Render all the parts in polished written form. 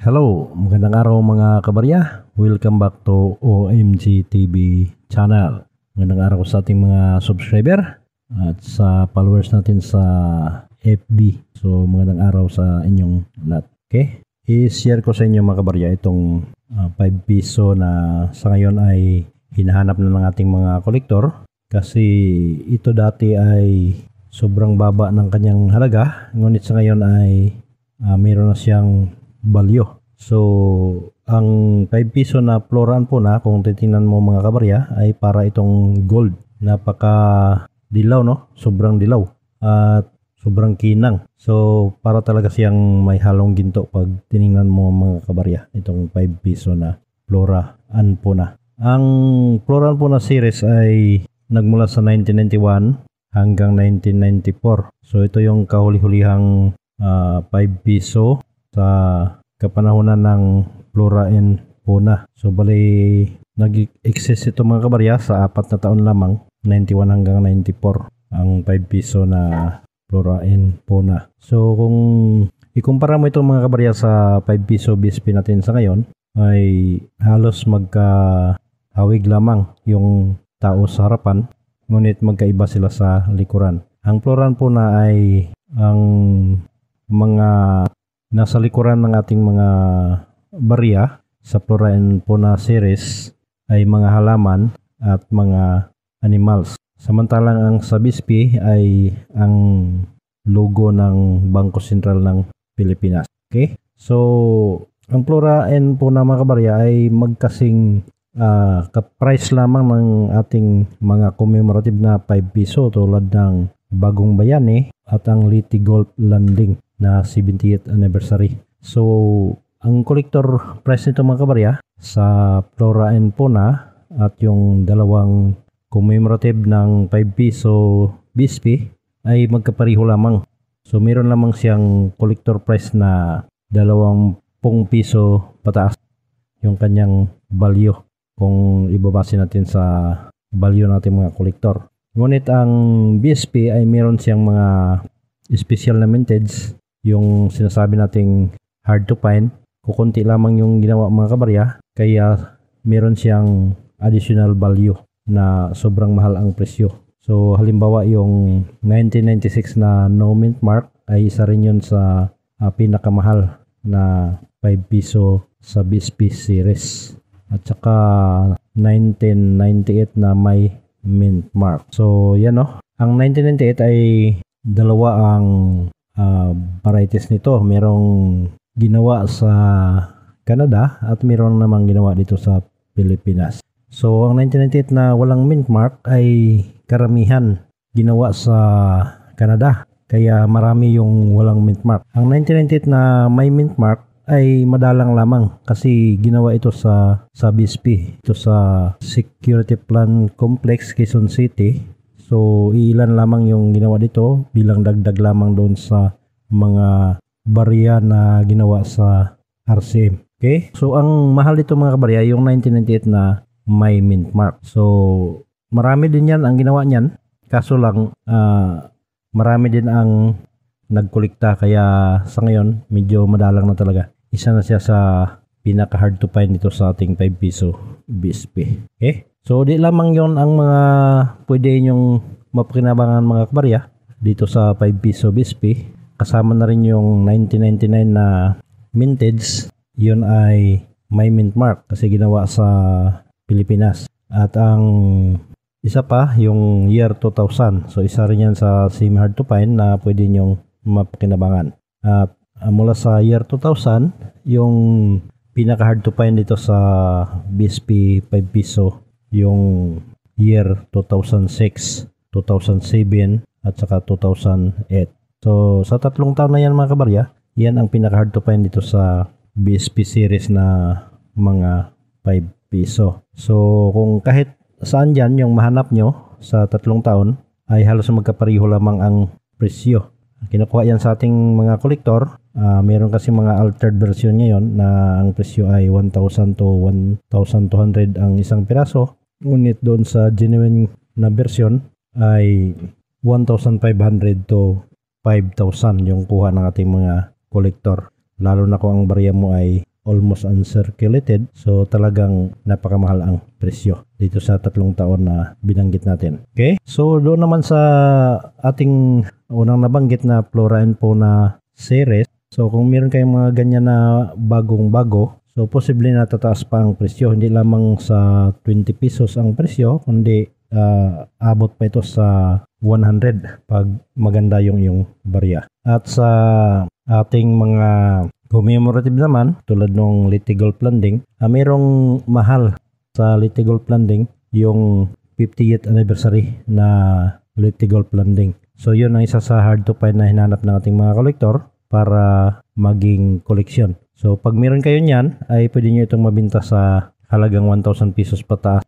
Hello, magandang araw mga kabarya. Welcome back to OMG TV channel. Magandang araw sa ating mga subscriber at sa followers natin sa FB. So magandang araw sa inyong lahat. Okay? I-share ko sa inyo mga kabarya itong 5 piso na sa ngayon ay hinahanap na ng ating mga kolektor. Kasi ito dati ay sobrang baba ng kanyang halaga. Ngunit sa ngayon ay mayroon na siyang balyo. So, ang 5 piso na floran po na, kung titingnan mo mga kabarya, ay para itong gold. Napaka dilaw, no? Sobrang dilaw. At sobrang kinang. So, para talaga siyang may halong ginto pag tiningnan mo mga kabarya. Itong 5 piso na floran po na. Ang floran po na series ay nagmula sa 1991 hanggang 1994. So, ito yung kahuli-hulihang 5 piso sa kapanahonan ng Flora and Fauna. So bali nag-exist ito mga kabarya sa 4 na taon lamang, 91 hanggang 94 ang 5 piso na Flora and Fauna. So kung ikumpara mo ito mga kabarya sa 5 piso BSP natin sa ngayon, ay halos magkahawig lamang yung tao sa harapan, ngunit magkaiba sila sa likuran. Ang Flora and Fauna ay ang mga nasa likuran ng ating mga barya sa Flora and Fauna series ay mga halaman at mga animals. Samantalang ang sa BSP ay ang logo ng Bangko Sentral ng Pilipinas. Okay? So, ang Flora and Fauna mga kabarya ay magkasing ka-price lamang ng ating mga commemorative na 5 piso tulad ng Bagong Bayani at ang Liti Golf Landing na 70th anniversary. So, ang collector price nito mga kabarya sa Flora and Fauna at yung dalawang commemorative ng 5 piso BSP ay magkapariho lamang. So, meron lamang siyang collector price na 20 piso pataas yung kanyang value kung ibabase natin sa value natin mga collector. Ngunit ang BSP ay meron siyang mga special na mintage, yung sinasabi nating hard to find. Kukunti lamang yung ginawa mga kabarya, kaya meron siyang additional value na sobrang mahal ang presyo. So halimbawa yung 1996 na no mint mark ay isa rin yun sa pinakamahal na 5 piso sa BSP series. At saka 1998 na may mint mark. So yan no. Ang 1998 ay dalawa ang varieties nito. Merong ginawa sa Canada at merong namang ginawa dito sa Pilipinas. So ang 1998 na walang mint mark ay karamihan ginawa sa Canada. Kaya marami yung walang mint mark. Ang 1998 na may mint mark ay madalang lamang kasi ginawa ito sa BSP. Ito sa Security Plan Complex, Quezon City. So, ilan lamang yung ginawa dito bilang dagdag lamang doon sa mga barya na ginawa sa RCM. Okay? So, ang mahal dito mga kabarya, yung 1998 na may mint mark. So, marami din yan ang ginawa niyan. Kaso lang, marami din ang nagkolekta. Kaya sa ngayon, medyo madalang na talaga. Isa na siya sa pinaka hard to find dito sa ating 5 piso BSP. Okay? So, di lamang yon ang mga pwede nyong mapakinabangan mga kabarya dito sa 5 piso BSP. Kasama na rin yung 1999 na mintage. Yun ay may mint mark kasi ginawa sa Pilipinas. At ang isa pa, yung year 2000. So, isa rin yan sa semi hard to find na pwede nyong mapakinabangan. At mula sa year 2000, yung pinaka hard to find dito sa BSP 5 piso yung year 2006, 2007 at saka 2008. So sa tatlong taon na yan mga kabarya, yan ang pinaka hard to find dito sa BSP series na mga 5 piso. So kung kahit saan dyan yung mahanap nyo sa tatlong taon ay halos magkapariho lamang ang presyo. Kinukuha yan sa ating mga kolektor. Meron kasi mga altered version ngayon na ang presyo ay 1,000 to 1,200 ang isang piraso. Ngunit doon sa genuine na version ay 1,500 to 5,000 yung kuha ng ating mga kolektor. Lalo na kung ang barya mo ay almost uncirculated. So talagang napakamahal ang presyo dito sa 3 taon na binanggit natin. Okay? So doon naman sa ating unang nabanggit na Flora & Fauna series. So kung meron kayong mga ganyan na bagong-bago, so posible na tataas pa ang presyo. Hindi lamang sa 20 pesos ang presyo, kundi abot pa ito sa 100 pag maganda yung barya. At sa ating mga commemorative naman, tulad ng Leyte Gold Landing, mayroong mahal sa Leyte Gold Landing yung 50th anniversary na Leyte Gold Landing. So yun ang isa sa hard to find na hinanap ng ating mga kolektor para maging koleksyon. So pag meron kayo niyan, ay pwede nyo itong mabinta sa halagang 1,000 pesos pataas.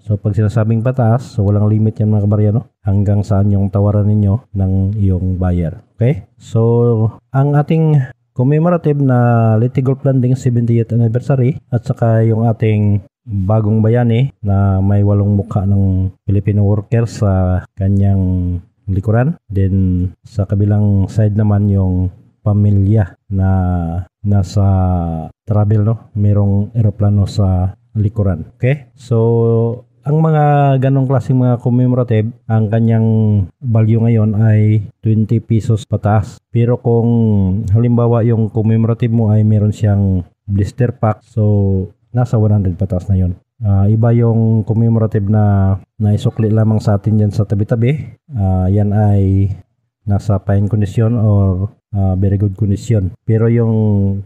So pag sinasabing pataas, so walang limit yan mga kabarya, no? Hanggang saan yung tawaran ninyo ng iyong buyer. Okay? So ang ating commemorative na Leyte Gold Landing 70th anniversary at saka yung ating bagong bayani na may 8 mukha ng Filipino workers sa kanyang likuran. Then sa kabilang side naman yung pamilya na nasa travel, no? Merong eroplano sa likuran. Okay? So ang mga ganong klaseng mga commemorative, ang kanyang value ngayon ay 20 pesos pataas. Pero kung halimbawa yung commemorative mo ay meron siyang blister pack, so nasa 100 pataas na yun. Iba yung commemorative na naisukli lamang sa atin dyan sa tabi-tabi. Yan ay nasa fine condition or very good condition. Pero yung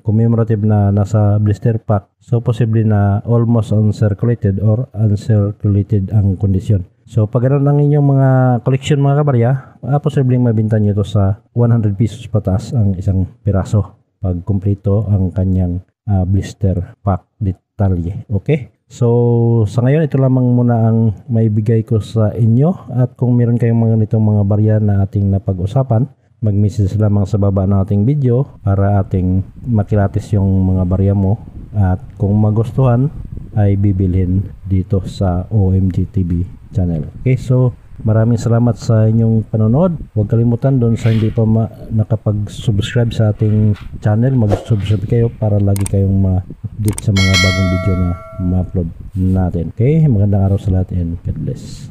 commemorative na nasa blister pack, so posible na almost uncirculated or uncirculated ang kondisyon. So pag ganun ang inyong mga collection mga kabarya, posibleng mabinta nyo ito sa 100 pesos pataas ang isang piraso pag kumpleto ang kanyang blister pack detalye. Okay? So sa ngayon ito lamang muna ang maibigay ko sa inyo, at kung meron kayong mga nitong mga barya na ating napag-usapan, mag-message lamang sa baba ng ating video para ating makilatis yung mga barya mo, at kung magustuhan ay bibilhin dito sa OMG TV channel. Okay, so maraming salamat sa inyong panonood. Huwag kalimutan doon sa hindi pa nakapag-subscribe sa ating channel, mag-subscribe kayo para lagi kayong ma-update sa mga bagong video na ma-upload natin. Okay, magandang araw sa lahat and God bless.